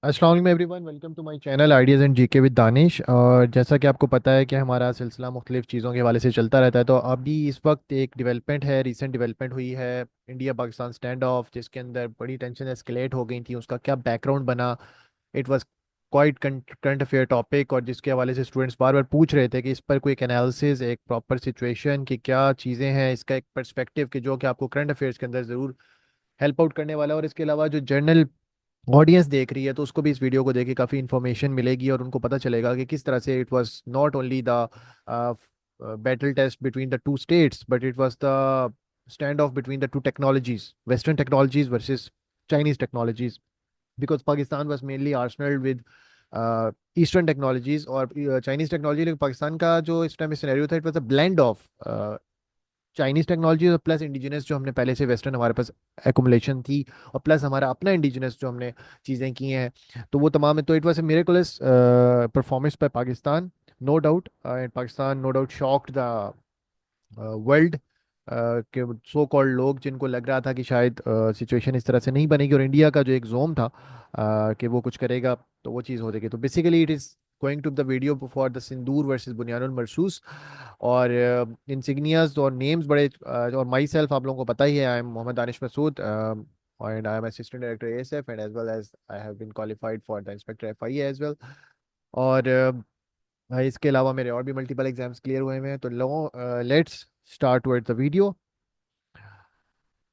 अस्सलाम वालेकुम everyone, welcome to my channel ideas and GK with Danish. और जैसा कि आपको पता है कि हमारा सिलसिला मुख्तलिफ चीज़ों के हवाले से चलता रहता है, तो अभी इस वक्त एक डेवलपमेंट है, रीसेंट डेवलपमेंट हुई है इंडिया पाकिस्तान स्टैंड ऑफ, जिसके अंदर बड़ी टेंशन एस्केलेट हो गई थी। उसका क्या बैकग्राउंड बना, it was quite current affair topic, और जिसके हवाले से स्टूडेंट्स बार बार पूछ रहे थे कि इस पर कोई एक एनालिसिस, एक प्रॉपर सिचुएशन कि क्या चीज़ें हैं, इसका एक पर्सपेक्टिव कि जो कि आपको करंट अफेयर्स के अंदर ज़रूर हेल्प आउट करने वाला है। और इसके अलावा जो जर्नल ऑडियंस देख रही है, तो उसको भी इस वीडियो को देख के काफ़ी इन्फॉर्मेशन मिलेगी और उनको पता चलेगा कि किस तरह से it was not only the battle test between the two states, but it was the stand off between the two technologies, western technologies versus Chinese technologies, because Pakistan was mainly arsenal with eastern technologies और Chinese technology. लेकिन पाकिस्तान का जो इस time scenario था, it was a blend of Chinese technology और plus indigenous जो हमने पहले से वेस्टर्न हमारे पास एकुमुलेशन थी, और प्लस हमारा अपना इंडिजिनस जो हमने चीज़ें की हैं, तो वो तमाम है। तो it was a miraculous performance by Pakistan, no doubt. And Pakistan no doubt shocked the world, के सो कॉल्ड लोग जिनको लग रहा था कि शायद सिचुएशन इस तरह से नहीं बनेगी, और इंडिया का जो एक जोम था कि वो कुछ करेगा तो वो चीज़ हो जाएगी। तो basically it is going to the video for the Sindoor versus Bunyanul Marsoos. और इंसिग्नियाज और नेम्स बड़े और माई सेल्फ आप लोगों को पता ही है, I am Mohammad Danish Masood, and I am assistant director ASF, and as well as I have been qualified for the inspector FIA as well। और इसके अलावा मेरे और भी मल्टीपल एग्जाम्स क्लियर हुए हुए हैं। तो लो, let's start with the video.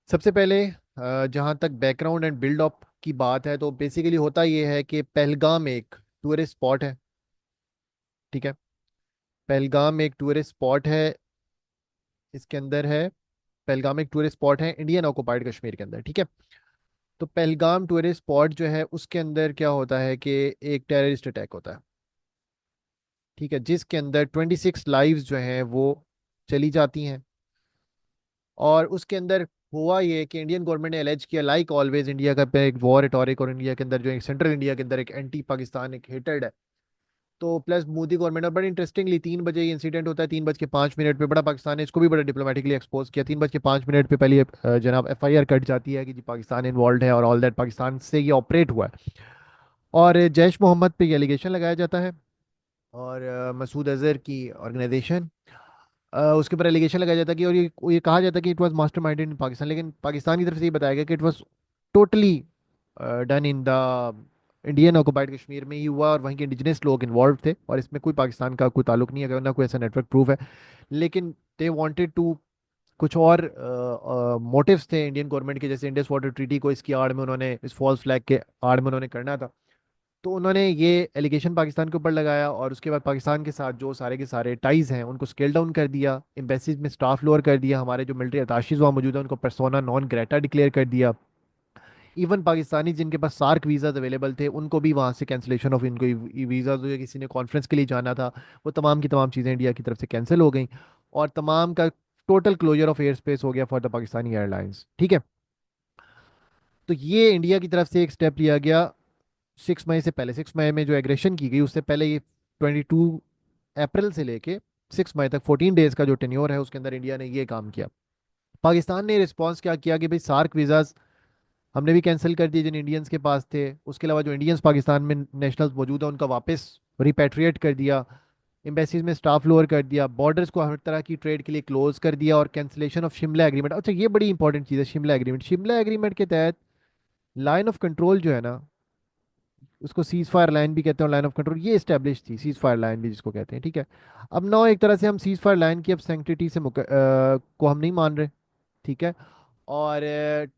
सबसे पहले जहाँ तक बैकग्राउंड एंड बिल्ड अप की बात है, तो बेसिकली होता ये है कि पहलगाम एक टूरिस्ट स्पॉट है। ठीक है, पहलगाम एक टूरिस्ट स्पॉट है। इसके अंदर है, पहलगाम एक टूरिस्ट स्पॉट है इंडियन ऑक्युपाइड कश्मीर के अंदर। ठीक है, तो पहलगाम टूरिस्ट स्पॉट जो है उसके अंदर क्या होता है कि एक टेररिस्ट अटैक होता है। ठीक है, जिसके अंदर 26 लाइव्स जो हैं वो चली जाती हैं। और उसके अंदर हुआ ये कि इंडियन गवर्नमेंट ने एलेज किया, लाइक ऑलवेज इंडिया का पे एक वॉर रिटोरिक, और इंडिया के अंदर जो एक सेंट्रल इंडिया के अंदर एक एंटी पाकिस्तान एक हेटेड है। तो प्लस मोदी गवर्नमेंट, और बड़ी इंटरेस्टिंगली 3 बजे ये इंसिडेंट होता है, 3:05 पे। बड़ा पाकिस्तान ने इसको भी बड़ा डिप्लोमेटिकली एक्सपोज किया। 3:05 पे पहले जनाब FIR कट जाती है कि जी पाकिस्तान इन्वॉल्व है, और ऑल दैट पाकिस्तान से ये ऑपरेट हुआ है। और जैश मोहम्मद पे ये एलिगेशन लगाया जाता है, और मसूद अजहर की ऑर्गेनाइजेशन, उसके ऊपर एलिगेशन लगाया जाता है कि, और ये कहा जाता है कि इट वाज मास्टरमाइंडेड इन पाकिस्तान। लेकिन पाकिस्तान की तरफ से ये बताया गया कि it was totally done in the Indian occupied Kashmir में ही हुआ, और वहीं के इंडिजिनस लोग इन्वॉल्व थे, और इसमें कोई पाकिस्तान का कोई ताल्लुक नहीं है, ना कोई ऐसा नेटवर्क प्रूफ है। लेकिन दे वांटेड टू, कुछ और मोटिव्स थे इंडियन गवर्नमेंट के, जैसे इंडस वाटर ट्रीटी को इसकी आड़ में उन्होंने, इस फॉल्स फ्लैग के आड़ में उन्होंने करना था। तो उन्होंने ये एलिगेशन पाकिस्तान के ऊपर लगाया, और उसके बाद पाकिस्तान के साथ जो सारे के सारे टाइज हैं उनको स्केल डाउन कर दिया, एम्बेसीज में स्टाफ लोअर कर दिया, हमारे जो मिलिट्री अताशीज वहाँ मौजूद है उनको पर्सोना नॉन ग्रेटा डिक्लेयर कर दिया। इवन पाकिस्तानी जिनके पास सार्क वीज़ाज अवेलेबल थे उनको भी वहाँ से कैंसिलेशन ऑफ इनको वीज़ा, जो किसी ने कॉन्फ्रेंस के लिए जाना था, वो तमाम की तमाम चीज़ें इंडिया की तरफ से कैंसिल हो गई, और तमाम का total closure of air space हो गया फॉर द पाकिस्तानी एयरलाइंस। ठीक है, तो ये इंडिया की तरफ से एक स्टेप लिया गया 6 मई से पहले। 6 मई में जो एग्रेशन की गई उससे पहले, ये 22 अप्रैल से लेके 6 मई तक 14 डेज का जो टेन्योर है, उसके अंदर इंडिया ने ये काम किया। पाकिस्तान ने रिस्पॉन्स क्या किया कि भाई सार्क वीज़ाज हमने भी कैंसिल कर दिए जिन इंडियंस के पास थे। उसके अलावा जो इंडियंस पाकिस्तान में नेशनल्स मौजूद है उनका वापस रिपेट्रिएट कर दिया, एम्बेसीज में स्टाफ लोअर कर दिया, बॉर्डर्स को हर तरह की ट्रेड के लिए क्लोज कर दिया, और कैंसिलेशन ऑफ शिमला एग्रीमेंट। अच्छा, ये बड़ी इंपॉर्टेंट चीज़ है, शिमला एग्रीमेंट। शिमला एग्रीमेंट के तहत लाइन ऑफ कंट्रोल जो है ना, उसको सीज फायर लाइन भी कहते हैं, और लाइन ऑफ कंट्रोल ये इस्टेब्लिश थी, सीज फायर लाइन भी जिसको कहते हैं। ठीक है, अब नौ एक तरह से हम सीज फायर लाइन की अब सेंक्टिटी से को हम नहीं मान रहे। ठीक है, और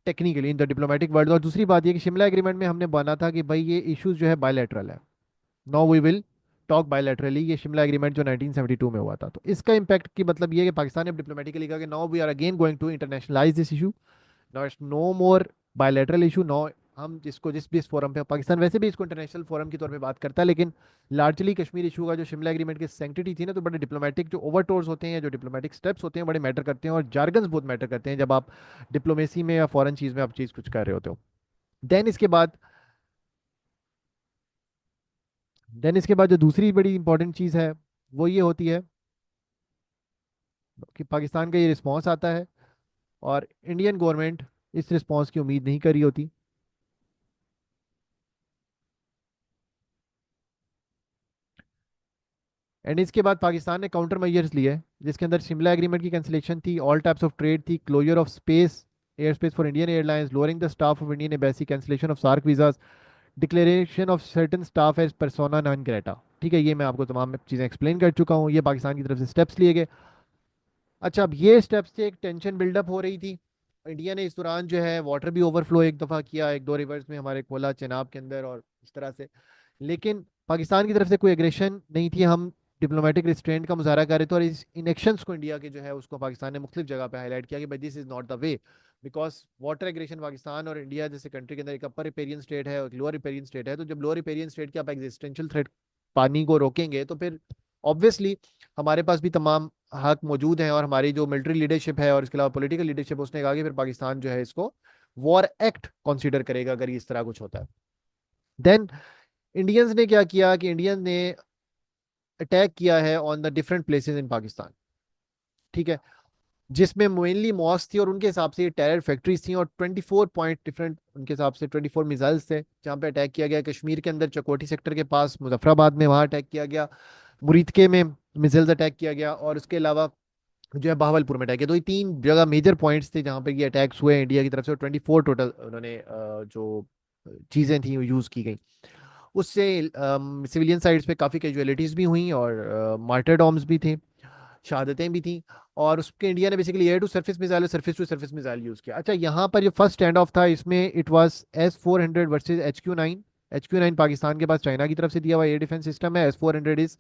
technically in the diplomatic world. और दूसरी बात ये कि शिमला एग्रीमेंट में हमने माना था कि भाई ये इश्यूज जो है बायलैटरल है, no we will talk bilaterally. ये शिमला एग्रीमेंट जो 1972 में हुआ था, तो इसका इम्पैक्ट की मतलब ये है कि पाकिस्तान ने डिप्लोमेटिकली कहा कि now we are again going to internationalise this issue, no it's no more bilateral issue, no. हम जिसको जिस भी इस फोरम पे, पाकिस्तान वैसे भी इसको इंटरनेशनल फोरम के तौर पे बात करता है, लेकिन लार्जली कश्मीर इशू का जो शिमला एग्रीमेंट की सेंक्टिटी थी ना, तो बड़े डिप्लोमेटिक जो ओवरटोर्स होते हैं, जो डिप्लोमेटिक स्टेप्स होते हैं, बड़े मैटर करते हैं, और जार्गन्स बहुत मैटर करते हैं जब आप डिप्लोमेसी में या फॉरेन चीज़ में आप चीज़ कुछ कर रहे होते हो। देन इसके बाद देन इसके बाद जो दूसरी बड़ी इंपॉर्टेंट चीज़ है वो ये होती है कि पाकिस्तान का ये रिस्पॉन्स आता है, और इंडियन गवर्नमेंट इस रिस्पॉन्स की उम्मीद नहीं करी होती। एंड इसके बाद पाकिस्तान ने काउंटर मेजर्स लिए, जिसके अंदर शिमला एग्रीमेंट की कैंसिलेशन थी, ऑल टाइप्स ऑफ ट्रेड थी, closure of space air space for Indian airlines, lowering the staff of Indian embassy, cancellation of SAARC visas, declaration of certain staff as persona non grata। ठीक है, ये मैं आपको तमाम चीज़ें explain कर चुका हूँ, ये पाकिस्तान की तरफ से स्टेप्स लिए गए। अच्छा, अब ये स्टेप्स से एक टेंशन बिल्डअप हो रही थी। इंडिया ने इस दौरान जो है वाटर भी ओवरफ्लो एक दफ़ा किया, एक दो रिवर्स में हमारे खोला चेनाब के अंदर और इस तरह से। लेकिन पाकिस्तान की तरफ से कोई एग्रेशन नहीं थी, हम डिप्लोमेटिक रिस्ट्रेंट का मुजाहरा कर रहे थे, और इस इनेक्शंस को इंडिया के जो है उसको पाकिस्तान ने मुख्तलिफ जगह पे हाईलाइट किया कि भाई this is not the way. Because water aggression Pakistan और इंडिया जैसे कंट्री के अंदर एक अपर रिपेरियन स्टेट है और एक लोअर रिपेरियन स्टेट है, तो जब लोअर रिपेरियन स्टेट के आप एग्जिस्टेंशियल थ्रेट पानी को रोकेंगे तो फिर ऑब्वियसली हमारे पास भी तमाम हक मौजूद हैं, और हमारी जो मिलिट्री लीडरशिप है और इसके अलावा पॉलिटिकल लीडरशिप, उसने कहा कि फिर पाकिस्तान जो है इसको वॉर एक्ट कंसीडर करेगा अगर ये इस तरह कुछ होता है। देन इंडियंस ने क्या किया कि इंडियंस ने अटैक किया है on the different places in Pakistan. ठीक है, जिसमें मेनली मॉस्क थी और उनके हिसाब से टेरर फैक्ट्रीज थी, और 24 पॉइंट डिफरेंट उनके हिसाब से 24 मिसाइल्स थे जहाँ पे अटैक किया गया। कश्मीर के अंदर चकोटी सेक्टर के पास मुजफ्फराबाद में वहाँ अटैक किया गया, मुरीदके में मिसाइल्स अटैक किया गया, और उसके अलावा जो है बहावलपुर में अटैक किया। तो ये तीन जगह मेजर पॉइंट्स थे जहाँ पे ये अटैक्स हुए इंडिया की तरफ से, और 24 टोटल उन्होंने जो चीज़ें थी वो यूज़ की गई। उससे सिविलियन साइड्स पे काफ़ी कैजुअलिटीज़ भी हुई और मार्टरडॉम्स भी थे, शहादतें भी थी। और उसके इंडिया ने basically air to surface missile और surface to surface missile use किया। अच्छा, यहाँ पर जो फर्स्ट स्टैंड ऑफ था इसमें it was S-400 versus HQ-9। HQ-9 Pakistan के पास चाइना की तरफ से दिया हुआ एयर डिफेंस सिस्टम है, S-400 इज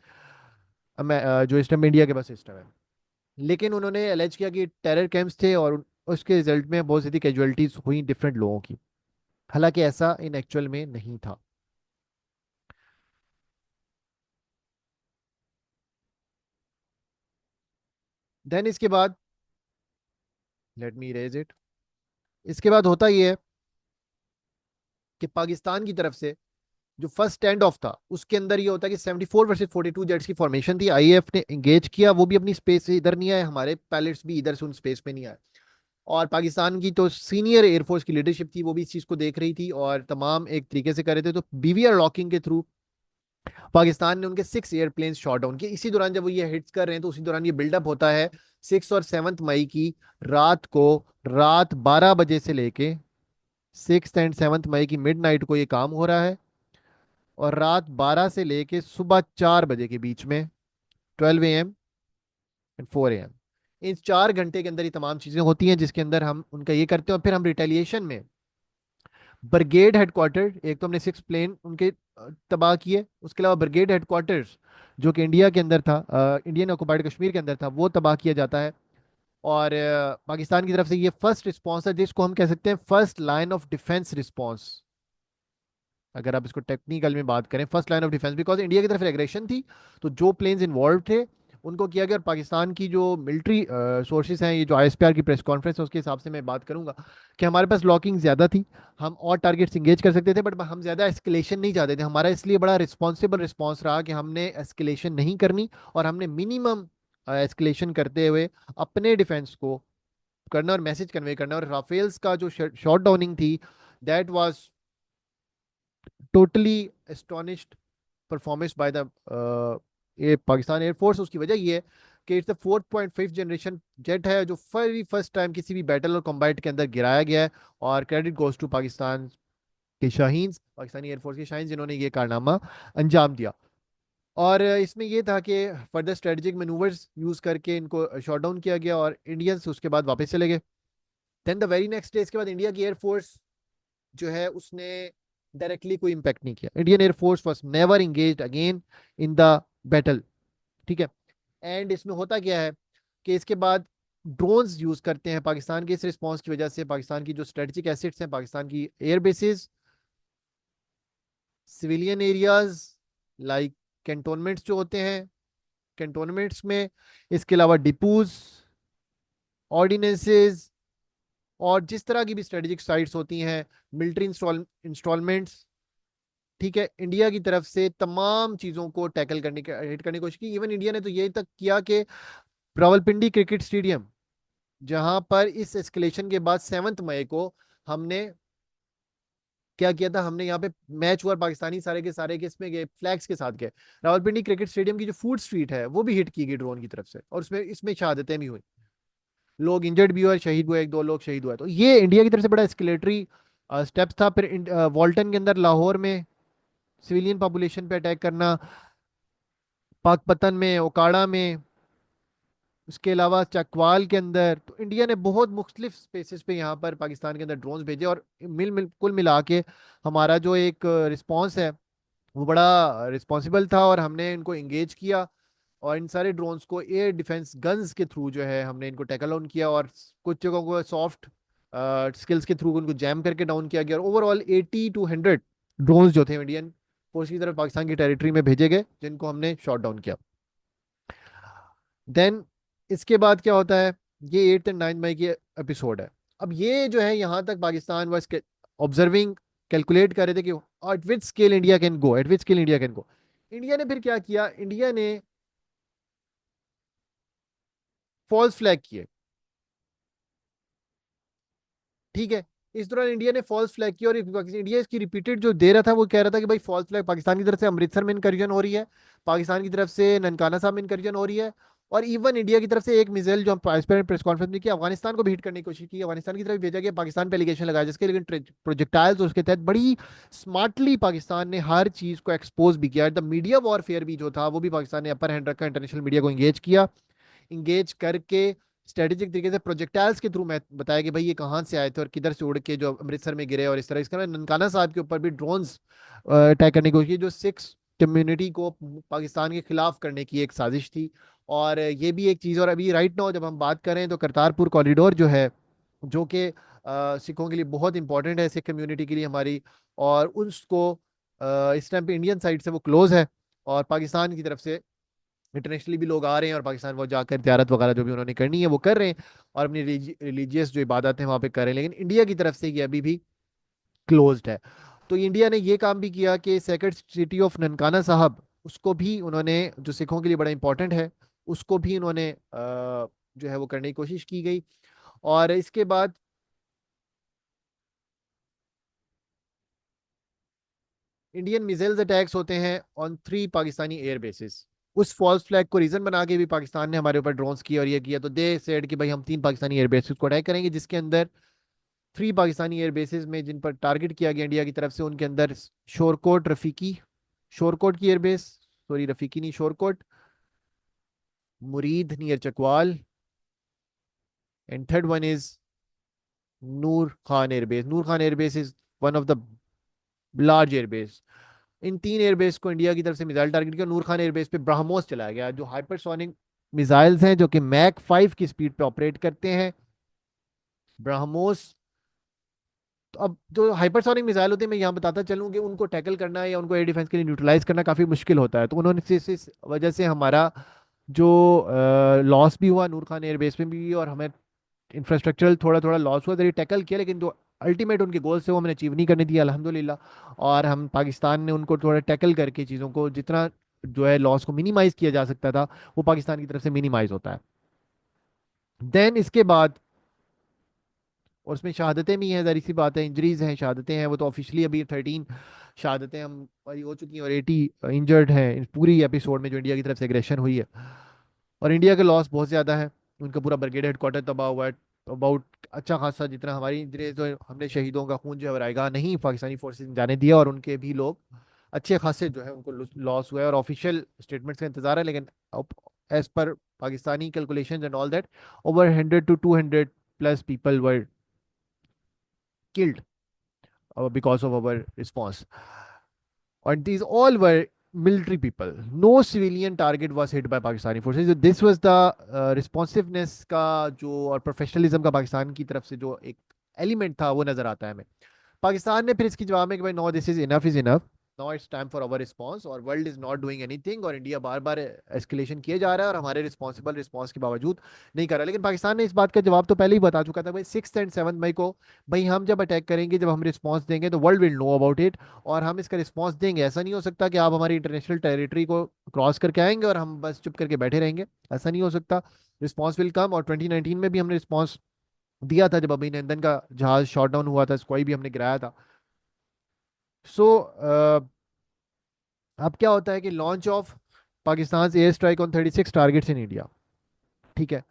जो सिस्टम इंडिया के पास सिस्टम है। लेकिन उन्होंने एलेज किया कि टेरर कैंप्स थे और उसके रिजल्ट में बहुत ज़्यादा कैजुअलिटीज हुई डिफरेंट लोगों की, हालांकि ऐसा इन एक्चुअल में नहीं था। देन इसके बाद लेट मी इरेज इट। इसके बाद होता ये है कि पाकिस्तान की तरफ से जो फर्स्ट स्टैंड ऑफ था उसके अंदर ये होता है कि 74 वर्सेस 42 जेट्स की फॉर्मेशन थी, आईएएफ ने एंगेज किया, वो भी अपनी स्पेस से इधर नहीं आए, हमारे पायलट्स भी इधर से उन स्पेस पे नहीं आए। और पाकिस्तान की तो सीनियर एयरफोर्स की लीडरशिप थी वो भी इस चीज़ को देख रही थी और तमाम एक तरीके से कर रहे थे। तो बीवीआर लॉकिंग के थ्रू पाकिस्तान ने उनके 6 एयरप्लेन शॉट डाउन किए। इसी दौरान जब वो ये हिट्स कर रहे हैं तो उसी दौरान ये बिल्डअप होता है 6 और 7 मई की रात को, रात 12 बजे से लेके 6 एंड 7 मई की मिड नाइट को ये काम हो रहा है, और रात 12 से लेके सुबह 4 बजे के बीच में, 12 AM एंड 4 AM, इन 4 घंटे के अंदर ये तमाम चीजें होती हैं जिसके अंदर हम उनका ये करते हैं। और फिर हम रिटेलिएशन में ब्रिगेड हेडक्वार्टर, एक तो हमने 6 प्लेन उनके तबाह किए, उसके अलावा ब्रिगेड हेडक्वार्टर्स जो कि इंडिया के अंदर था, इंडियन ऑक्युपाइड कश्मीर के अंदर था, वो तबाह किया जाता है। और पाकिस्तान की तरफ से ये फर्स्ट रिस्पॉन्स है जिसको हम कह सकते हैं first line of defence response. अगर आप इसको टेक्निकल में बात करें, first line of defence, because India की तरफ एग्रेशन थी तो जो प्लेन्स इन्वॉल्व थे उनको किया गया। और पाकिस्तान की जो मिलिट्री सोर्सेज हैं, ये जो आईएसपीआर की प्रेस कॉन्फ्रेंस है उसके हिसाब से मैं बात करूंगा कि हमारे पास लॉकिंग ज़्यादा थी, हम और टारगेट्स इंगेज कर सकते थे, बट हम ज़्यादा एस्केलेशन नहीं चाहते थे। हमारा इसलिए बड़ा रिस्पॉन्सिबल रिस्पॉन्स रहा कि हमने एस्केलेशन नहीं करनी, और हमने मिनिमम एस्केलेशन करते हुए अपने डिफेंस को करना और मैसेज कन्वे करना। और राफेल्स का जो शॉट डाउनिंग थी, that was totally astonished performance by the ये पाकिस्तान एयरफोर्स। उसकी वजह ये है कि इट्स द 4.5 जनरेशन जेट है जो फर्स्ट टाइम किसी भी बैटल और कॉम्बैट के अंदर गिराया गया है, और क्रेडिट गोज टू पाकिस्तान के शाहीन, पाकिस्तानी एयरफोर्स के शाहीन जिन्होंने ये कारनामा अंजाम दिया। और इसमें ये था कि फर्दर स्ट्रेटेजिक मैनूवर्स यूज करके इनको शॉट डाउन किया गया और इंडियंस उसके बाद वापस चले गए। Then the very next day इसके बाद इंडिया की एयरफोर्स जो है उसने डायरेक्टली कोई इम्पैक्ट नहीं किया। Indian air force was never engage again in the battle. ठीक है, एंड इसमें होता क्या है कि इसके बाद ड्रोन्स यूज करते हैं पाकिस्तान के इस रिस्पॉन्स की वजह से। पाकिस्तान की जो स्ट्रेटेजिक एसेट्स हैं, पाकिस्तान की air bases, civilian areas like cantonments जो होते हैं, कैंटोनमेंट्स में, इसके अलावा डिपूज, ऑर्डिनेंसेस, और जिस तरह की भी स्ट्रेटेजिक साइट्स होती हैं, मिलिट्री इंस्टॉलमेंट्स, ठीक है, इंडिया की तरफ से तमाम चीज़ों को टैकल करने की हिट करने की कोशिश की। इवन इंडिया ने तो ये तक किया कि रावलपिंडी क्रिकेट स्टेडियम, जहां पर इस एस्केलेशन के बाद 7 मई को हमने क्या किया था हमने यहाँ पे, मैच हुआ, पाकिस्तानी सारे के इसमें गए, फ्लैग्स के साथ गए। रावलपिंडी क्रिकेट स्टेडियम की जो फूड स्ट्रीट है वो भी हिट की गई ड्रोन की तरफ से, और उसमें इसमें शहादतें भी हुई, लोग इंजर्ड भी हुए, शहीद हुए, एक दो लोग शहीद हुए। तो ये इंडिया की तरफ से बड़ा एस्केलेटरी स्टेप्स था। फिर वॉल्टन के अंदर, लाहौर में सिविलियन पॉपुलेशन पे अटैक करना, पाकपतन में, ओकाड़ा में, उसके अलावा चकवाल के अंदर, तो इंडिया ने बहुत मुख्तलिफ स्पेसिस पे यहाँ पर पाकिस्तान के अंदर ड्रोन्स भेजे, और कुल मिला के हमारा जो एक रिस्पॉन्स है वो बड़ा रिस्पॉन्सिबल था, और हमने इनको इंगेज किया, और इन सारे ड्रोन्स को एयर डिफेंस गन्स के थ्रू जो है हमने इनको टैकल डाउन किया, और कुछ जगहों को सॉफ्ट स्किल्स के थ्रू उनको जैम करके डाउन किया गया, और ओवरऑल 80 to 100 ड्रोन्स जो थे इंडियन फोर्स की तरफ पाकिस्तान की टेरिटरी में भेजे गए, जिनको हमने शॉट डाउन किया। देन इसके बाद क्या होता है, ये 8 और 9 मई की एपिसोड है। अब ये जो है यहाँ तक पाकिस्तान वाज ऑब्जर्विंग, कैलकुलेट कर रहे थे कि eight which scale India can go, eight which scale India can go. India ने फिर क्या किया, इंडिया ने फॉल्स फ्लैग किए। ठीक है, इस दौरान इंडिया ने फॉल्स फ्लैग किया, और इंडिया इसकी रिपीटेड जो दे रहा था वो कह रहा था कि भाई फॉल्स फ्लैग पाकिस्तान की तरफ से अमृतसर में इनकर्जन हो रही है, पाकिस्तान की तरफ से ननकाना साहब में इनकर्जन हो रही है, और इवन इंडिया की तरफ से एक मिसाइल जो हम प्रेस कॉन्फ्रेंस में किया, अफगानिस्तान को भी हिट करने की कोशिश की, अफगानिस्तान की तरफ भेजा गया, पाकिस्तान पे एलिगेशन लगाया, जिसके लेकिन प्रोजेक्टाइल्स उसके तहत बड़ी स्मार्टली पाकिस्तान ने हर चीज को एक्सपोज भी किया। द मीडिया वॉरफेयर भी जो था वो भी पाकिस्तान ने अपर हैंड रखा, इंटरनेशनल मीडिया को इंगेज किया, इंगेज करके स्ट्रेटेजिक तरीके से प्रोजेक्टाइल्स के थ्रू मैं बताया कि भाई ये कहाँ से आए थे और किधर से उड़ के जो अमृतसर में गिरे, और इस तरह इसका ननकाना साहब के ऊपर भी ड्रोन्स अटैक करने की कोशिश की, जो सिक्स कम्युनिटी को पाकिस्तान के खिलाफ करने की एक साजिश थी। और ये भी एक चीज़, और अभी राइट नाउ जब हम बात करें तो करतारपुर कॉरिडोर जो है, जो कि सिखों के लिए बहुत इंपॉर्टेंट है, सिख कम्युनिटी के लिए हमारी, और उसको इस टाइम पे इंडियन साइड से वो क्लोज है, और पाकिस्तान की तरफ से इंटरनेशनली भी लोग आ रहे हैं, और पाकिस्तान वो जाकर त्यारत वगैरह जो भी उन्होंने करनी है वो कर रहे हैं, और अपनी रिलीजियस जो इबादत है वहाँ पे कर रहे हैं, लेकिन इंडिया की तरफ से ये अभी भी क्लोज्ड है। तो इंडिया ने ये काम भी किया कि सेक्रेड सिटी ऑफ ननकाना साहब, उसको भी उन्होंने, जो सिखों के लिए बड़ा इंपॉर्टेंट है, उसको भी उन्होंने जो है वो करने की कोशिश की गई। और इसके बाद इंडियन मिसाइल्स अटैक्स होते हैं ऑन 3 पाकिस्तानी एयर बेसिस। उस फॉल्स फ्लैग को रीजन बना के भी पाकिस्तान ने हमारे ऊपर ड्रोन्स किए और ये किया, तो दे सेड कि भाई हम 3 पाकिस्तानी एयर बेसिस को अटैक करेंगे, जिसके अंदर 3 पाकिस्तानी एयर बेसिस में जिन पर टारगेट किया गया इंडिया की तरफ से, उनके अंदर शोरकोट रफीकी, शोरकोट की एयरबेस, सॉरी रफीकी नहीं, शोरकोट, मुरीद near Chakwal, and third one is Noor Khan airbase. Noor Khan airbase is one of the large airbase. In 3 airbase को इंडिया की तरफ से मिसाइल टारगेट किया। नूर खान एयरबेस पे ब्रह्मोस चलाया गया, जो हाइपरसोनिक मिसाइल्स हैं जो कि मैक 5 की स्पीड पे ऑपरेट करते हैं, ब्रह्मोस। तो अब जो हाइपरसोनिक मिसाइल होते हैं, मैं यहाँ बताता चलूँ कि उनको टैकल करना या उनको एयर डिफेंस के लिए न्यूट्रलाइज करना काफ़ी मुश्किल होता है, तो उन्होंने इस वजह से हमारा जो लॉस भी हुआ नूर खान एयरबेस में भी, और हमें इंफ्रास्ट्रक्चरल थोड़ा थोड़ा लॉस हुआ, तो ये टैकल किया, लेकिन जो अल्टीमेट उनके गोल से वो हमने अचीव नहीं करने दिया अल्हम्दुलिल्लाह। और हम पाकिस्तान ने उनको थोड़ा टैकल करके चीज़ों को, जितना जो है लॉस को मिनिमाइज किया जा सकता था, वो पाकिस्तान की तरफ से मिनिमाइज होता है। देन इसके बाद, और उसमें शहादतें भी हैं, ज़ाहिर सी बात है, इंजरीज हैं, शहादतें हैं, वो तो ऑफिशियली अभी 13 शहादतें हमारी हो चुकी हैं, और 80 इंजर्ड हैं इस पूरी एपिसोड में जो इंडिया की तरफ से एग्रेशन हुई है। और इंडिया का लॉस बहुत ज़्यादा है, उनका पूरा ब्रिगेड हेडक्वार्टर तबाह हुआ है, अबाउट अच्छा खासा, जितना हमारी इंजरीज, तो हमने शहीदों का खून जो है रायगा नहीं पाकिस्तानी फोर्सेस ने जाने दिया, और उनके भी लोग अच्छे खासे जो है उनको लॉस हुआ है, और ऑफिशियल स्टेटमेंट्स का इंतजार है, लेकिन as per Pakistani calculation and all that, over 100 to 200 plus people were killed because of our response. And these all were military people. No civilian target was hit by Pakistani forces. So this was the responsiveness का जो, और professionalism का पाकिस्तान की तरफ से जो एक element था वो नजर आता है हमें। पाकिस्तान ने फिर इसकी जवाब में कि भाई no, this is enough, now it's time for our response, और world is not doing anything, और इंडिया बार बार एस्केलेशन किए जा रहा है और हमारे रिस्पॉन्सिबल रिस्पांस के बावजूद नहीं कर रहा। लेकिन पाकिस्तान ने इस बात का जवाब तो पहले ही बता चुका था भाई 6 और 7 मई को, भाई हम जब अटैक करेंगे, जब हम रिस्पॉन्स देंगे तो world will know about it, और हम इसका रिस्पॉन्स देंगे। ऐसा नहीं हो सकता कि आप हमारी इंटरनेशनल टेरिटरी को क्रॉस करके आएंगे और हम बस चुप करके बैठे रहेंगे, ऐसा नहीं हो सकता। रिस्पॉन्स विल कम, और 2019 में भी हमने रिस्पॉन्स दिया था, जब अभिनंदन का जहाज शॉट डाउन हुआ था, कोई भी हमने गिराया था। सो अब क्या होता है कि launch of Pakistan air strike on 36 targets in India, ठीक है।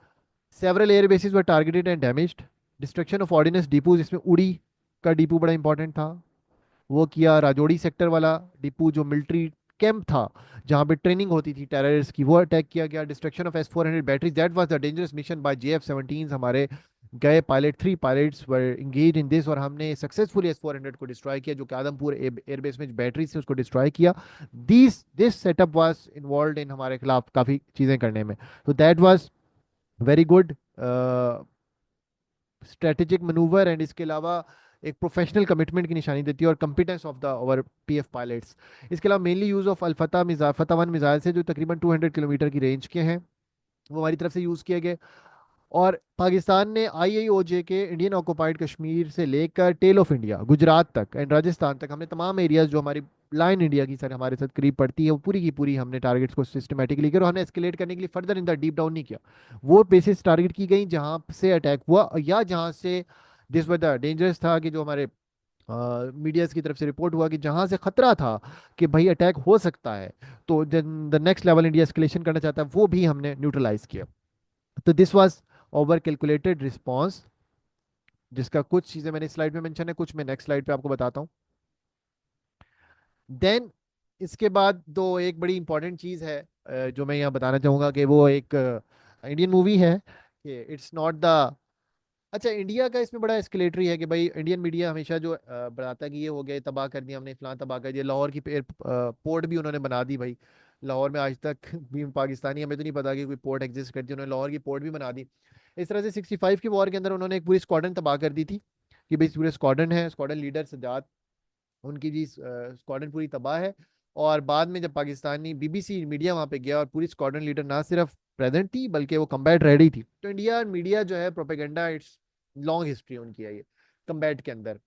Several air bases were targeted and damaged. Destruction of ordnance depots, इसमें उड़ी का डिपो बड़ा इंपॉर्टेंट था, वो किया। राजौरी सेक्टर वाला डिपो जो मिलिट्री कैंप था जहाँ पे ट्रेनिंग होती थी टेररिस्ट की, वो अटैक किया गया। Destruction of S-400 batteries, that was the dangerous mission by JF-17। हमारे गए pilot, 3 pilots were engage in this, और हमने सक्सेसफुली S-400 को डिस्ट्रॉय किया, जो कि आदमपुर एयरबेस में बैटरी से उसको डिस्ट्रॉय किया। This setup was involve in हमारे खिलाफ काफ़ी चीज़ें करने में। तो that was very good strategic manoeuvre, and इसके अलावा एक प्रोफेशनल कमिटमेंट की निशानी देती है, और competence of the our PF pilots. इसके अलावा मेनली यूज़ ऑफ अल्फता मिज़ाइल, फतह 1 मिज़ाइल से जो तकरीबन 200 किलोमीटर की रेंज के हैं, वो हमारी तरफ से यूज़ किए गए। और पाकिस्तान ने IAOJ के इंडियन ऑक्युपाइड कश्मीर से लेकर टेल ऑफ इंडिया गुजरात तक एंड राजस्थान तक, हमने तमाम एरियाज जो हमारी लाइन इंडिया की सर हमारे साथ करीब पड़ती है, वो पूरी की पूरी हमने टारगेट्स को सिस्टमेटिकली किया, और हमने एस्केलेट करने के लिए further in the deep down नहीं किया। वो बेसिस टारगेट की गई जहाँ से अटैक हुआ, या जहाँ से दिस वर द डेंजरस था, कि जो हमारे मीडियाज की तरफ से रिपोर्ट हुआ कि जहाँ से खतरा था कि भाई अटैक हो सकता है, तो the next level India escalation करना चाहता है, वो भी हमने न्यूट्रलाइज किया। तो this was over calculated response, जिसका कुछ चीज़ें मैंने स्लाइड में मेंशन है, कुछ मैं नेक्स्ट स्लाइड पे आपको बताता हूँ। देन इसके बाद दो एक बड़ी इंपॉर्टेंट चीज़ है जो मैं यहाँ बताना चाहूँगा, कि वो एक इंडियन मूवी है, कि इट्स नॉट द, अच्छा इंडिया का इसमें बड़ा एस्केलेटरी है कि भाई इंडियन मीडिया हमेशा जो बताता है कि ये हो गया, तबाह कर दिया हमने, फलां तबाह कर दिया। लाहौर की पोर्ट भी उन्होंने बना दी भाई। लाहौर में आज तक भी पाकिस्तानी, हमें तो नहीं पता कि कोई पोर्ट एग्जिस्ट करती है, उन्होंने लाहौर की पोर्ट भी बना दी। इस तरह से 65 की वॉर के अंदर उन्होंने एक पूरी स्क्वाड्रन तबाह कर दी थी, कि भाई पूरे स्क्वाड्रन है, स्क्वाड्रन लीडर सजाद, उनकी भी स्क्वाड्रन पूरी तबाह है। और बाद में जब पाकिस्तानी BBC मीडिया वहाँ पे गया, और पूरी स्क्वाड्रन लीडर ना सिर्फ प्रेजेंट थी बल्कि वो कम्बैट रेडी थी। तो इंडिया मीडिया जो है प्रोपेगेंडा, इट्स लॉन्ग हिस्ट्री उनकी है ये कम्बैट के अंदर।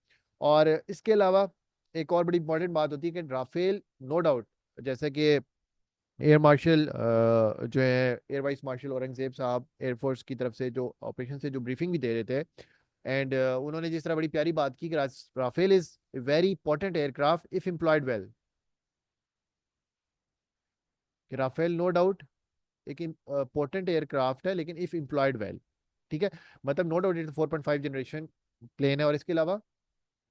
और इसके अलावा एक और बड़ी इंपॉर्टेंट बात होती है कि राफेल, नो डाउट, जैसे कि एयर मार्शल जो है एयर वाइस मार्शल औरंगजेब साहब एयरफोर्स की तरफ से जो ऑपरेशन से जो ब्रीफिंग भी दे रहे थे, एंड उन्होंने जिस तरह बड़ी प्यारी बात की कि Rafale is very important aircraft if employed well, कि राफेल नो डाउट एक इंपॉर्टेंट एयरक्राफ्ट है, लेकिन इफ एम्प्लॉयड वेल, ठीक है। मतलब no doubt it's 4.5 generation plane है, और इसके अलावा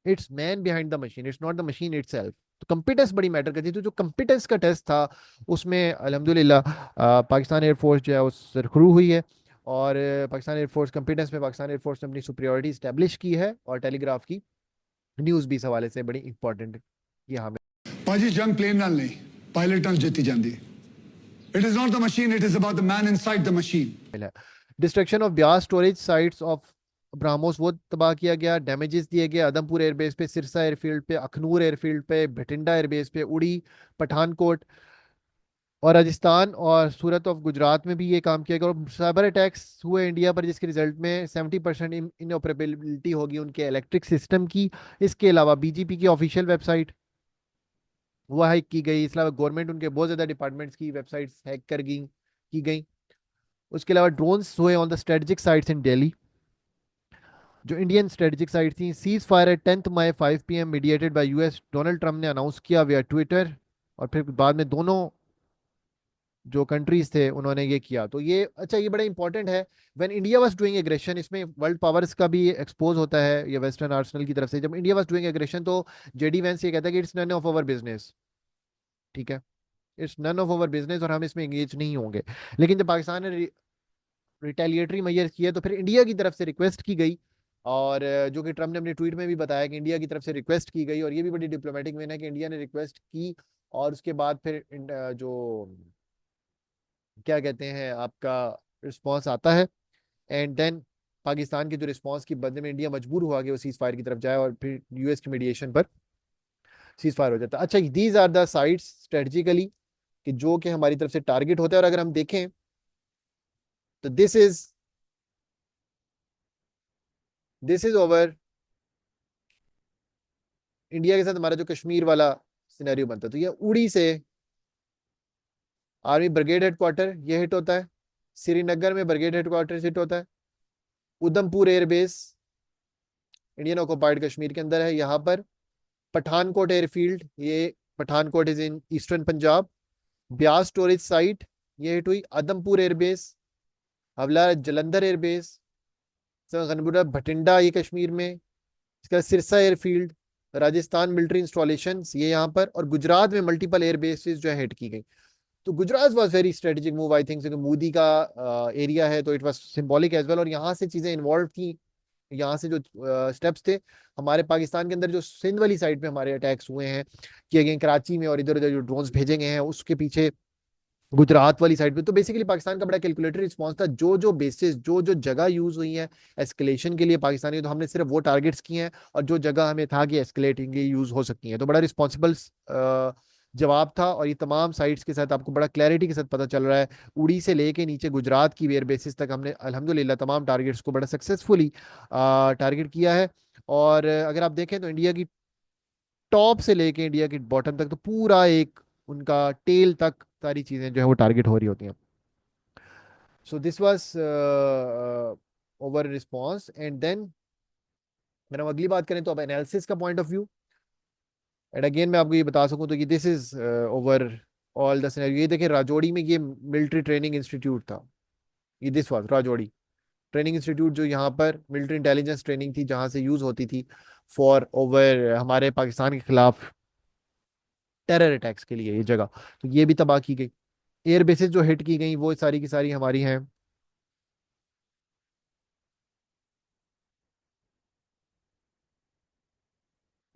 it's man behind the machine, it's not the machine itself. तो कंपिटेंस बड़ी मैटर करती है, तो जो कंपिटेंस का टेस्ट था उसमें अल्हम्दुलिल्लाह पाकिस्तान एयरफोर्स जो है वो सरखरू हुई है। और पाकिस्तान एयरफोर्स कंपिटेंस में पाकिस्तान एयरफोर्स ने अपनी सुपरियोरिटी स्टैब्लिश की है, और टेलीग्राफ की न्यूज़ भी इस हवाले से बड़ी इंपॉर्टेंट ये हमें ਭਾਜੀ ਜੰਗ ਪਲੇਨ ਨਾਲ ਨਹੀਂ ਪਾਇਲਟ ਨਾਲ ਜਿੱਤੀ ਜਾਂਦੀ ਹੈ it is not the machine it is about the man inside the machine है। Destruction of Beas storage sites of BrahMos, वो तबाह किया गया। डैमेजेस दिए गए आदमपुर एयरबेस पे, सिरसा एयरफील्ड पे, अखनूर एयरफील्ड पे, भटिंडा एयरबेस पे, उड़ी, पठानकोट, और राजस्थान और सूरत ऑफ गुजरात में भी ये काम किया गया। और साइबर अटैक्स हुए इंडिया पर, जिसके रिजल्ट में 70% इनऑपरेबिलिटी होगी उनके इलेक्ट्रिक सिस्टम की। इसके अलावा BGP की ऑफिशियल वेबसाइट वो हैक की गई। इसके अलावा गवर्नमेंट उनके बहुत ज़्यादा डिपार्टमेंट्स की वेबसाइट्स हैक कर गई की गई। उसके अलावा ड्रोन्स हुए on the strategic sites in Delhi, जो इंडियन स्ट्रेटेजिक साइट थी। Cease fire at 10 May 5 PM mediated by US, Donald Trump ने अनाउंस किया विया ट्विटर, और फिर बाद में दोनों जो कंट्रीज थे उन्होंने ये किया। तो ये अच्छा, ये बड़ा इंपॉर्टेंट है। When India was doing aggression, इसमें वर्ल्ड पावर्स का भी एक्सपोज होता है ये वेस्टर्न आर्सनल की तरफ से। जब इंडिया वाज डूइंग एग्रेशन, तो JD वैंस ये कहता है कि it's none of our business, ठीक है, it's none of our business, और हम इसमें एंगेज नहीं होंगे। लेकिन जब पाकिस्तान ने रिटेलिएटरी मेजर किए, तो फिर इंडिया की तरफ से रिक्वेस्ट की गई, और जो कि ट्रम्प ने अपने ट्वीट में भी बताया कि इंडिया की तरफ से रिक्वेस्ट की गई, और ये भी बड़ी डिप्लोमेटिक वे है कि इंडिया ने रिक्वेस्ट की, और उसके बाद फिर जो क्या कहते हैं आपका रिस्पॉन्स आता है। एंड देन पाकिस्तान के जो रिस्पॉन्स की बदले में इंडिया मजबूर हुआ कि वो सीज फायर की तरफ जाए, और फिर US की मीडिएशन पर सीज फायर हो जाता है। अच्छा, these are the sites strategically कि जो कि हमारी तरफ से टारगेट होता है। और अगर हम देखें तो दिस इज ओवर इंडिया के साथ हमारा जो कश्मीर वाला सिनेरियो बनता है। तो ये उड़ी से आर्मी ब्रिगेड हेडक्वार्टर ये हिट होता है, श्रीनगर में ब्रिगेड हेडक्वार्टर हिट होता है, Udhampur airbase Indian occupied Kashmir के अंदर है यहाँ पर, पठानकोट एयरफील्ड, ये Pathankot is in eastern Punjab. Beas storage site, ये हिट हुई। आदमपुर एयरबेस, हवला जलंधर एयरबेस, गनपुरा भटिंडा ये कश्मीर में। इसके बाद Sirsa airfield, Rajasthan military installation ये यहाँ पर। और गुजरात में मल्टीपल एयर बेसिस जो है हिट की गई। तो Gujarat was very strategic move I think, क्योंकि मोदी का एरिया है, तो it was symbolic as well. और यहाँ से चीजें इन्वॉल्व थी, यहाँ से जो स्टेप्स थे हमारे पाकिस्तान के अंदर, जो सिंध वाली साइड पे हमारे अटैक्स हुए हैं किए गए कराची में, और इधर उधर जो ड्रोन्स भेजे गए हैं, उसके पीछे गुजरात वाली साइड पे। तो बेसिकली पाकिस्तान का बड़ा कैलकुलेटरी रिस्पॉन्स था। जो जो बेसिस, जो जो जगह यूज हुई है एस्केलेशन के लिए पाकिस्तानी, तो हमने सिर्फ वो टारगेट्स किए हैं, और जो जगह हमें था कि एस्केलेटिंग यूज हो सकती है, तो बड़ा रिस्पॉन्सिबल जवाब था। और ये तमाम साइट्स के साथ आपको बड़ा क्लैरिटी के साथ पता चल रहा है, उड़ी से लेके नीचे गुजरात की एयर बेसिस तक हमने अल्हम्दुलिल्लाह तमाम टारगेट्स को बड़ा सक्सेसफुली टारगेट किया है। और अगर आप देखें तो इंडिया की टॉप से लेके इंडिया की बॉटम तक, तो पूरा एक उनका टेल तक सारी चीजें जो है वो टारगेट हो रही होती हैं। So this was over response. And then अगर हम अगली बात करें तो अब एनालिसिस का point of view. And again मैं आपको ये बता सकूं तो कि this is overall the scenario. ये देखिए राजौड़ी में ये मिलिट्री ट्रेनिंग इंस्टीट्यूट था, ये this was Rajouri training institute, जो यहाँ पर मिलिट्री इंटेलिजेंस ट्रेनिंग थी, जहाँ से यूज होती थी फॉर ओवर हमारे पाकिस्तान के खिलाफ टेरर अटैक्स के लिए ये जगह। तो ये भी तबाह की गई। एयर बेसिस जो हिट की गई वो सारी की सारी हमारी हैं।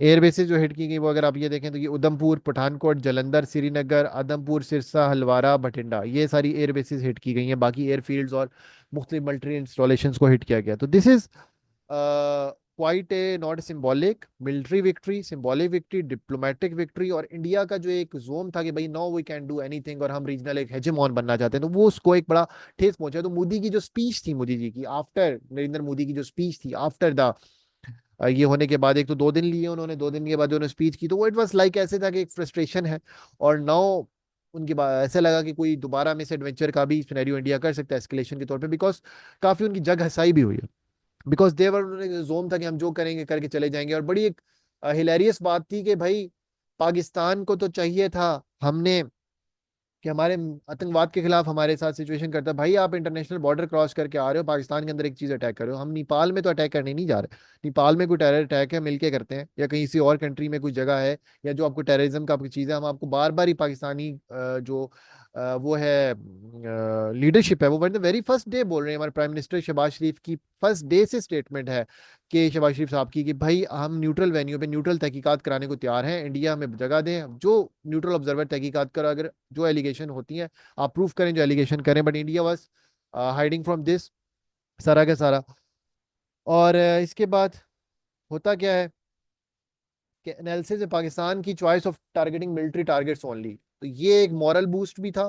एयर बेसिस जो हिट की गई वो अगर आप ये देखें तो ये उधमपुर, पठानकोट, जलंधर, श्रीनगर, आदमपुर, सिरसा, हलवारा, भटिंडा, ये सारी एयर बेसिस हिट की गई हैं। बाकी एयरफील्ड्स और मुख्तलिफ मिलिट्री इंस्टॉलेशंस को हिट किया गया। तो this is quite a not symbolic military victory, symbolic victory, diplomatic victory. और इंडिया का जो एक जोम था कि भाई no we can do anything, और हम रीजनल एक हेजेमॉन बनना चाहते हैं, तो वो उसको एक बड़ा ठेस पहुंचा। तो मोदी की जो स्पीच थी, मोदी जी की आफ्टर, नरेंद्र मोदी की जो स्पीच थी आफ्टर द ये होने के बाद, एक तो 2 दिन लिए उन्होंने, 2 दिन के बाद जो उन्होंने स्पीच की, तो वो इट वाज लाइक ऐसे था कि एक फ्रस्ट्रेशन है। और नाउ उनके बाद ऐसा लगा कि कोई दोबारा मिस एडवेंचर का भी सिनेरियो इंडिया कर सकता है एस्केलेशन के तौर पे, बिकॉज काफी उनकी जग हसाई भी हुई है। बिकॉज देवर उन्होंने जोम था कि हम जो करेंगे करके चले जाएंगे। और बड़ी एक हिलेरियस बात थी कि भाई पाकिस्तान को तो चाहिए था, हमने कि हमारे आतंकवाद के खिलाफ हमारे साथ सिचुएशन करता है। भाई आप इंटरनेशनल बॉर्डर क्रॉस करके आ रहे हो, पाकिस्तान के अंदर एक चीज अटैक कर रहे हो। हम नेपाल में तो अटैक करने नहीं जा रहे। नेपाल में कोई टेरर अटैक है मिलके करते हैं, या कहीं किसी और कंट्री में कोई जगह है, या जो आपको टेररिज्म का आपकी चीज़ है, हम आपको बार बार ही पाकिस्तानी जो वो है लीडरशिप है, वो द वेरी फर्स्ट डे बोल रहे हैं। हमारे प्राइम मिनिस्टर शहबाज शरीफ की फर्स्ट डे से स्टेटमेंट है कि शहबाज शरीफ साहब की कि भाई हम न्यूट्रल वेन्यू पे न्यूट्रल तहकीकात कराने को तैयार हैं, इंडिया हमें जगह दें, जो न्यूट्रल ऑब्जर्वर तहकीकात करो, अगर जो एलिगेशन होती हैं आप प्रूफ करें, जो एलिगेशन करें। But India was hiding from this सारा का सारा। और इसके बाद होता क्या है कि एनालिसिस में पाकिस्तान की choice of targeting military targets only, तो ये एक मॉरल बूस्ट भी था,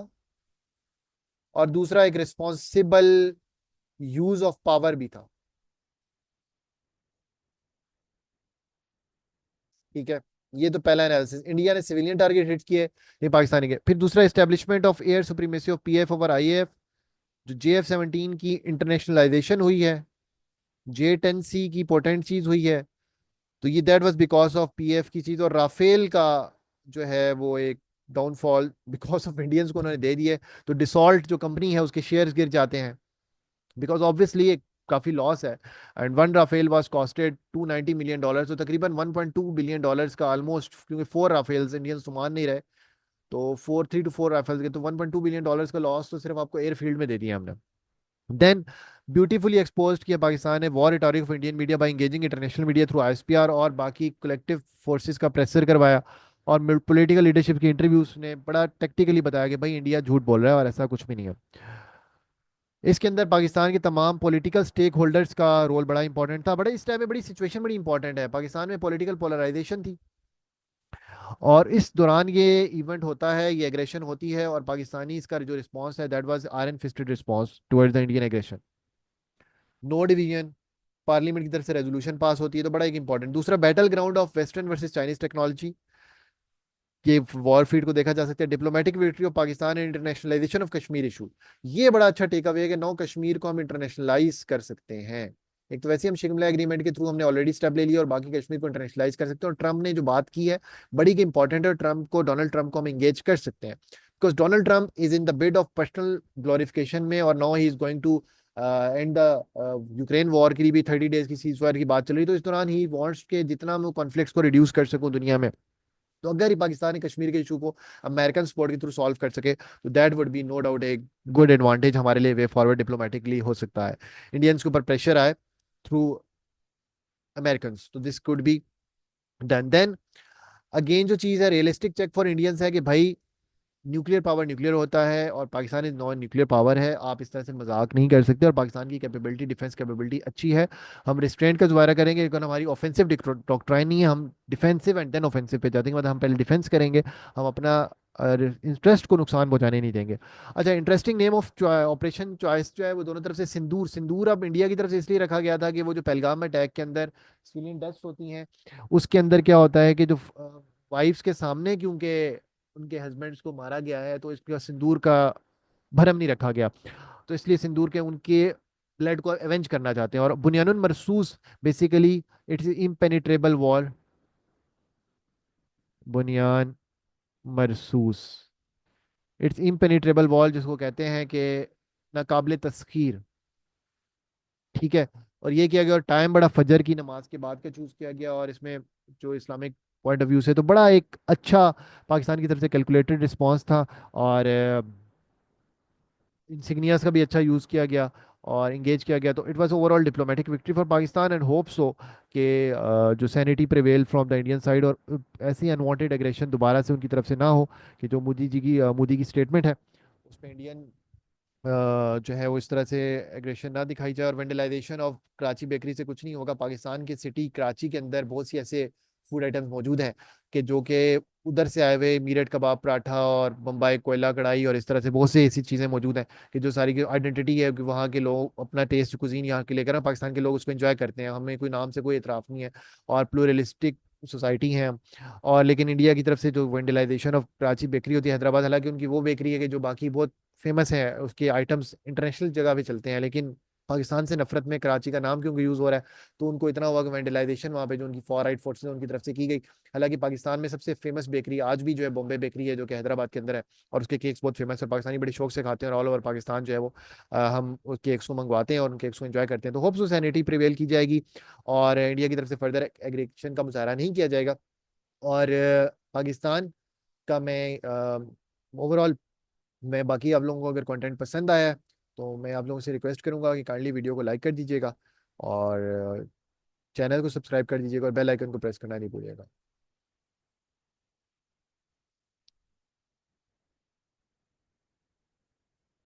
और दूसरा एक रिस्पॉन्सिबल यूज ऑफ पावर भी था। ठीक है, ये तो पहला एनालिसिस, इंडिया ने सिविलियन टारगेट हिट किए, ये पाकिस्तानी के। फिर दूसरा, establishment of air supremacy of PF over IAF, जो JF-17 की इंटरनेशनलाइजेशन हुई है, J-10C की पोटेंट चीज हुई है, तो ये that was because of PF की चीज। और राफेल का जो है वो एक डाउनफॉल बिकॉज ऑफ इंडियंस को उन्होंने दे दिए, तो डिसॉल्ट जो कंपनी है उसके शेयर्स गिर जाते हैं, बिकॉज ऑब्वियसली एक काफी लॉस है। And one Rafale was costed $290 million, तो तकरीबन $1.2 billion का ऑलमोस्ट, क्योंकि 4 राफेल्स इंडियंस तो मान नहीं रहे, तो 3 to 4 राफेल्स के तो $1.2 billion का लॉस तो सिर्फ आपको एयरफील्ड में दे दिया हमने। देन ब्यूटीफुली एक्सपोज किया पाकिस्तान ने war rhetoric of Indian media by engaging international media through ISPR, और बाकी कलेक्टिव फोर्सेस का प्रेशर करवाया। और पॉलिटिकल लीडरशिप के इंटरव्यूज ने बड़ा टेक्टिकली बताया कि भाई इंडिया झूठ बोल रहा है और ऐसा कुछ भी नहीं है। इसके अंदर पाकिस्तान के तमाम पॉलिटिकल स्टेक होल्डर्स का रोल बड़ा इंपॉर्टेंट था। बड़ा इस टाइम में बड़ी सिचुएशन बड़ी इंपॉर्टेंट है, पाकिस्तान में पॉलिटिकल पोलराइजेशन थी, और इस दौरान ये इवेंट होता है, ये एग्रेशन होती है, और पाकिस्तानी इसका जो रिस्पॉन्स है that was iron fisted response towards the Indian aggression. No division, parliament की तरफ से रेजोल्यूशन पास होती है, तो बड़ा एक इंपॉर्टेंट। दूसरा, battle ground of western versus Chinese technology, ये वॉरफील्ड को देखा जा सकता है। Diplomatic victory of Pakistan and internationalisation of Kashmir issue, ये बड़ा अच्छा टेक अवे है कि नौ कश्मीर को हम इंटरनेशनलाइज कर सकते हैं, एक तो वैसे हम शिमला एग्रीमेंट के थ्रू हमने ऑलरेडी स्टेप ले लिया और बाकी कश्मीर को इंटरनेशनलाइज कर सकते हैं, और ट्रम्प ने जो बात की है बड़ी की इंपॉर्टेंट है, और डोनाल्ड ट्रम्प को हम एंगेज कर सकते हैं, because Donald Trump is in the bid of personal glorification में, और now he is going to end the Ukraine war के लिए भी 30 डेज की सीज फायर की बात चल रही है, तो इस दौरान ही वांट्स के जितना मैं कॉन्फ्लिक्ट्स को रिड्यूस कर सकूं दुनिया में, तो अगर ही पाकिस्तान कश्मीर के इशू को अमेरिकन सपोर्ट के थ्रू सॉल्व कर सके तो that would be no doubt एक गुड एडवांटेज हमारे लिए वे फॉरवर्ड डिप्लोमेटिकली हो सकता है। इंडियंस के ऊपर प्रेशर आए थ्रू अमेरिकन, तो this could be done. Then again जो चीज़ है रियलिस्टिक चेक फॉर इंडियंस है कि भाई न्यूक्लियर पावर न्यूक्लियर होता है और Pakistan is non nuclear power है, आप इस तरह से मजाक नहीं कर सकते, और पाकिस्तान की कैपेबिलिटी डिफेंस कैपेबिलिटी अच्छी है। हम रिस्ट्रेंट का दोबारा करेंगे लेकिन हमारी ऑफेंसिव डॉक्ट्राइन नहीं है, हम डिफेंसिव एंड देन ऑफेंसिव पे जाते हैं, मतलब हम पहले डिफेंस करेंगे, हम अपना इंटरेस्ट को नुकसान पहुंचाने नहीं देंगे। अच्छा, interesting name of operation choice जो है वो दोनों तरफ से सिंदूर, सिंदूर अब इंडिया की तरफ से इसलिए रखा गया था कि वो जो पहलगाम अटैक के अंदर सिविलियन डेथ्स होती हैं उसके अंदर क्या होता है कि जो वाइफ्स के सामने क्योंकि उनके हस्बैंड्स को मारा गया है तो इसका सिंदूर का भरम नहीं रखा गया, तो इसलिए सिंदूर के उनके ब्लड को एवेंज करना चाहते हैं। और Bunyanun Marsoos basically it's impenetrable wall, Bunyan Marsoos it's impenetrable wall जिसको कहते हैं कि नाकाबिल तस्खीर, ठीक है। और ये किया गया और टाइम बड़ा फजर की नमाज के बाद का चूज किया गया, और इसमें जो इस्लामिक पॉइंट ऑफ व्यू से तो बड़ा एक अच्छा पाकिस्तान की तरफ से कैलकुलेटेड रिस्पांस था, और इंसिग्नियास का भी अच्छा यूज़ किया गया और इंगेज किया गया, तो it was overall diplomatic victory for Pakistan and hope so कि जो sanity prevail from the Indian side, और ऐसी अनवांटेड एग्रेशन दोबारा से उनकी तरफ से ना हो, कि जो मोदी की स्टेटमेंट है उसमें इंडियन जो है वो इस तरह से एग्रेशन ना दिखाई जाए। और वेंडलाइजेशन ऑफ कराची बेकरी से कुछ नहीं होगा, पाकिस्तान के सिटी कराची के अंदर बहुत सी ऐसे फूड आइटम्स मौजूद हैं कि जो कि उधर से आए हुए मीरठ कबाब पराठा और बम्बई कोयला कढ़ाई और इस तरह से बहुत सी ऐसी चीज़ें मौजूद हैं कि जो सारी की आइडेंटिटी है कि वहाँ के लोग अपना टेस्ट कुजीन यहाँ के लेकर पाकिस्तान के लोग उसको एंजॉय करते हैं, हमें कोई नाम से कोई इतराफ़ नहीं है, और प्लूरलिस्टिक सोसाइटी है। और लेकिन इंडिया की तरफ से जो वेंडलाइजेशन ऑफ कराची बेकरी होती है हैदराबाद, हालांकि उनकी वो बेकरी है कि जो बाकी बहुत फेमस है, उसके आइटम्स इंटरनेशनल जगह पे चलते हैं, लेकिन पाकिस्तान से नफरत में कराची का नाम क्योंकि यूज हो रहा है तो उनको इतना हुआ कि वेंडलाइजेशन वहाँ पे जो उनकी फॉर राइट फोर्सेस उनकी तरफ से की गई। हालांकि पाकिस्तान में सबसे फेमस बेकरी आज भी जो है बॉम्बे बेकरी है जो कि हैदराबाद के अंदर है, और उसके केक्स बहुत फेमस है, पाकिस्तानी बड़े शौक से खाते हैं, और ऑल ओवर पाकिस्तान जो है वो हम उस केक्स को मंगवाते हैं और उन केक्स को एंजॉय करते हैं। तो होप्स सो सैनिटी प्रिवेल की जाएगी और इंडिया की तरफ से फर्दर एग्रेशन का मुजाहरा नहीं किया जाएगा। और पाकिस्तान का मैं ओवरऑल मैं बाकी आप लोगों को अगर कंटेंट पसंद आया है तो मैं आप लोगों से रिक्वेस्ट करूंगा कि काइंडली वीडियो को लाइक कर दीजिएगा और चैनल को सब्सक्राइब कर दीजिएगा और बेल आइकन को प्रेस करना नहीं भूलिएगा।